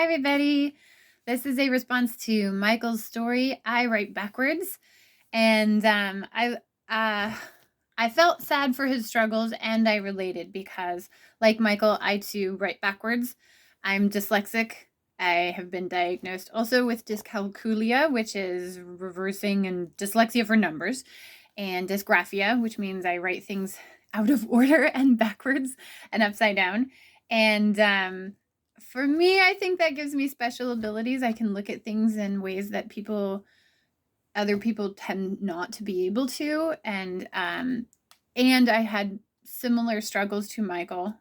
Hi, everybody. This is a response to Michael's story. I write backwards, and uh, I felt sad for his struggles, and I related because, like Michael, I too write backwards. I'm dyslexic. I have been diagnosed also with dyscalculia, which is reversing and dyslexia for numbers, and dysgraphia, which means I write things out of order and backwards and upside down. And for me, I think that gives me special abilities. I can look at things in ways that other people tend not to be able to. And I had similar struggles to Michael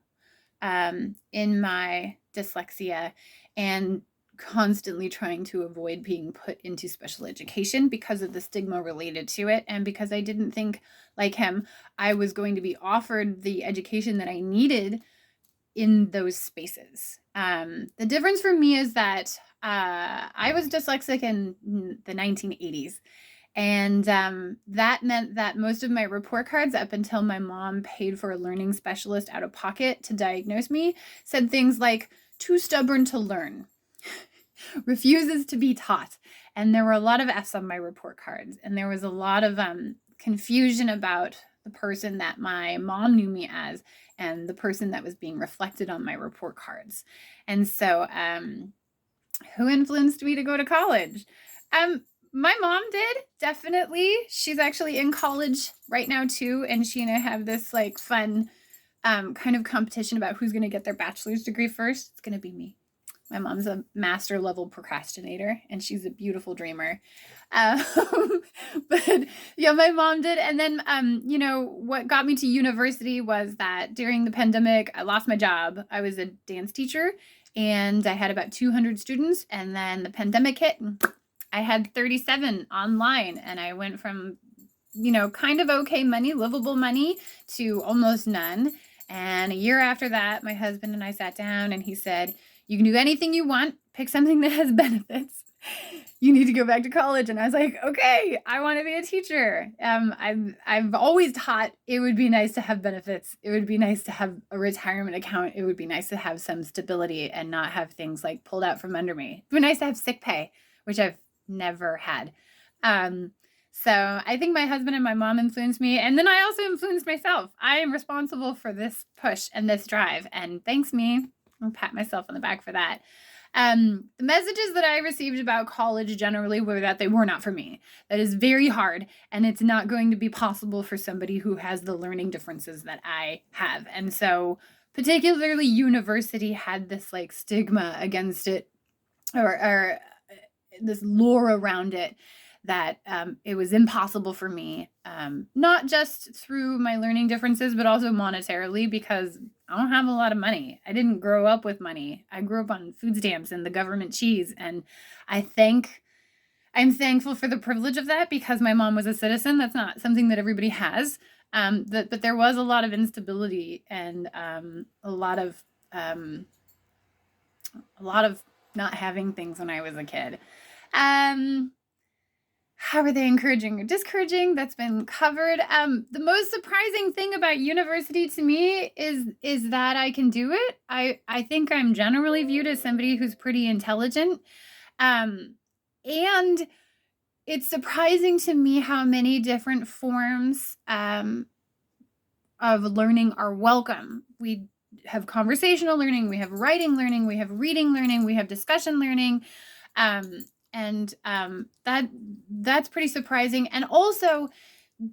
in my dyslexia and constantly trying to avoid being put into special education because of the stigma related to it. And because I didn't think, like him, I was going to be offered the education that I needed in those spaces. The difference for me is that I was dyslexic in the 1980s. And that meant that most of my report cards, up until my mom paid for a learning specialist out of pocket to diagnose me, said things like, too stubborn to learn, refuses to be taught. And there were a lot of F's on my report cards. And there was a lot of confusion about the person that my mom knew me as and the person that was being reflected on my report cards. And so, who influenced me to go to college? My mom did, definitely. She's actually in college right now too, and she and I have this like fun kind of competition about who's going to get their bachelor's degree first. It's going to be me. My mom's a master level procrastinator, and she's a beautiful dreamer. Um, but yeah, my mom did. And then, what got me to university was that during the pandemic, I lost my job. I was a dance teacher, and I had about 200 students. And then the pandemic hit, and I had 37 online, and I went from, kind of okay money, livable money, to almost none. And a year after that, my husband and I sat down, and he said, you can do anything you want, pick something that has benefits. You need to go back to college. And I was like, okay, I want to be a teacher. I've always taught. It would be nice to have benefits. It would be nice to have a retirement account. It would be nice to have some stability and not have things like pulled out from under me. It would be nice to have sick pay, which I've never had. So I think my husband and my mom influenced me. And then I also influenced myself. I am responsible for this push and this drive. And thanks me. I'll pat myself on the back for that. The messages that I received about college generally were that they were not for me. That is very hard, and it's not going to be possible for somebody who has the learning differences that I have. And so, particularly university had this like stigma against it, or this lore around it, that it was impossible for me, not just through my learning differences, but also monetarily, because I don't have a lot of money. I didn't grow up with money. I grew up on food stamps and the government cheese. And I'm thankful for the privilege of that because my mom was a citizen. That's not something that everybody has. But there was a lot of instability and a lot of not having things when I was a kid. How are they encouraging or discouraging? That's been covered. The most surprising thing about university to me is that I can do it. I think I'm generally viewed as somebody who's pretty intelligent. And it's surprising to me how many different forms of learning are welcome. We have conversational learning, we have writing learning, we have reading learning, we have discussion learning. That's pretty surprising. And also,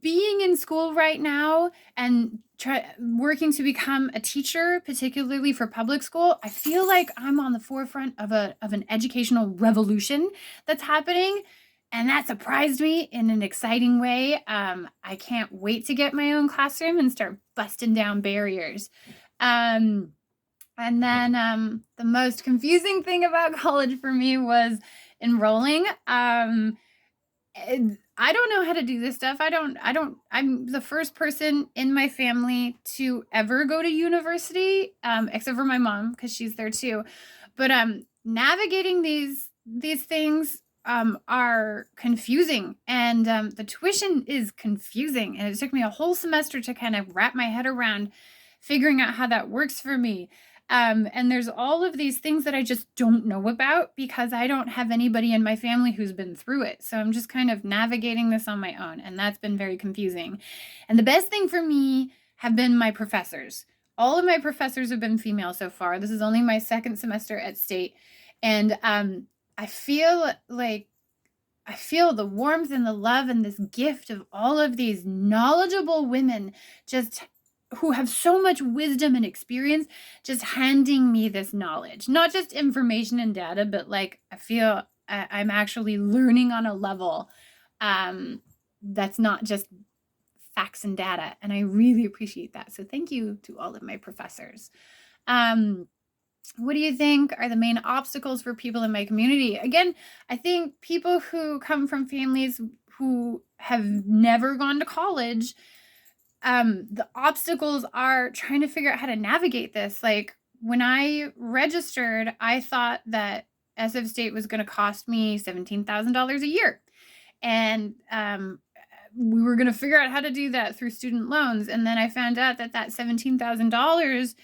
being in school right now and working to become a teacher, particularly for public school, I feel like I'm on the forefront of an educational revolution that's happening. And that surprised me in an exciting way. I can't wait to get my own classroom and start busting down barriers. And then the most confusing thing about college for me was enrolling. I don't know how to do this stuff. I'm the first person in my family to ever go to university, except for my mom, because she's there too. But navigating these things are confusing, and the tuition is confusing. And it took me a whole semester to kind of wrap my head around figuring out how that works for me. And there's all of these things that I just don't know about because I don't have anybody in my family who's been through it. So I'm just kind of navigating this on my own, and that's been very confusing. And the best thing for me have been my professors. All of my professors have been female so far. This is only my second semester at State. And I feel the warmth and the love and this gift of all of these knowledgeable women just who have so much wisdom and experience just handing me this knowledge, not just information and data, but like I feel I'm actually learning on a level that's not just facts and data, and I really appreciate that. So thank you to all of my professors. What do you think are the main obstacles for people in my community? Again, I think people who come from families who have never gone to college, the obstacles are trying to figure out how to navigate this. Like when I registered, I thought that SF State was going to cost me $17,000 a year. And we were going to figure out how to do that through student loans. And then I found out that $17,000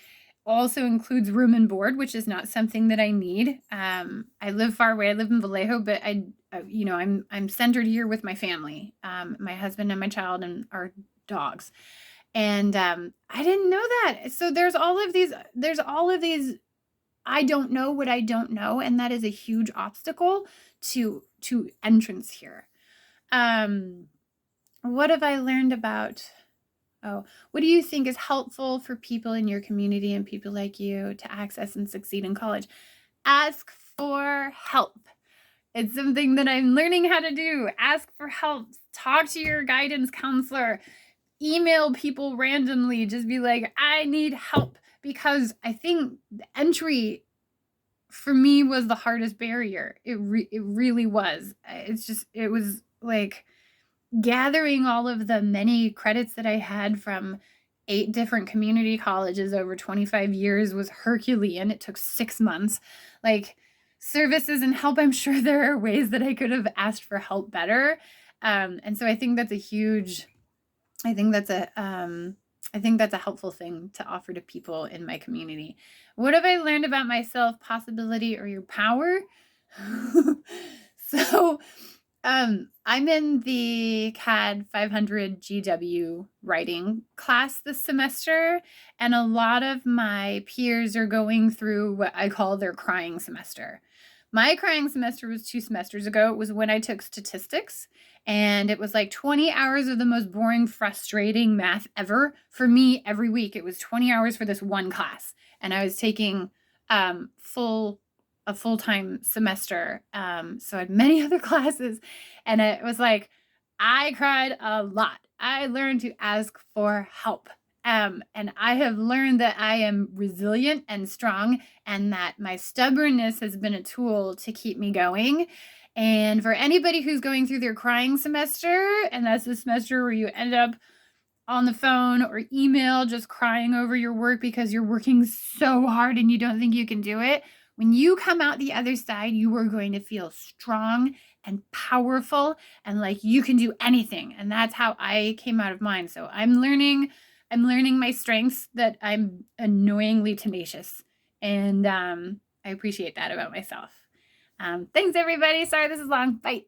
also includes room and board, which is not something that I need. I live far away. I live in Vallejo, but I'm centered here with my family, my husband and my child and our dogs. And I didn't know that. So there's all of these I don't know what I don't know, and that is a huge obstacle to entrance here. What have I learned about what do you think is helpful for people in your community and people like you to access and succeed in college? Ask for help. It's something that I'm learning how to do. Ask for help. Talk to your guidance counselor. Email people randomly. Just be like, I need help. Because I think the entry for me was the hardest barrier. It really was. It was like gathering all of the many credits that I had from 8 different community colleges over 25 years was Herculean. It took 6 months. Like services and help, I'm sure there are ways that I could have asked for help better. And so I think that's a helpful thing to offer to people in my community. What have I learned about myself, possibility, or your power? So I'm in the CAD 500 GW writing class this semester, and a lot of my peers are going through what I call their crying semester. My crying semester was 2 semesters ago. It was when I took statistics, and it was like 20 hours of the most boring, frustrating math ever for me every week. It was 20 hours for this one class, and I was taking a full-time semester. So I had many other classes, and it was like, I cried a lot. I learned to ask for help. And I have learned that I am resilient and strong, and that my stubbornness has been a tool to keep me going. And for anybody who's going through their crying semester, and that's the semester where you end up on the phone or email just crying over your work because you're working so hard and you don't think you can do it, when you come out the other side, you are going to feel strong and powerful and like you can do anything. And that's how I came out of mine. So I'm learning my strengths, that I'm annoyingly tenacious. And I appreciate that about myself. Thanks, everybody. Sorry this is long. Bye.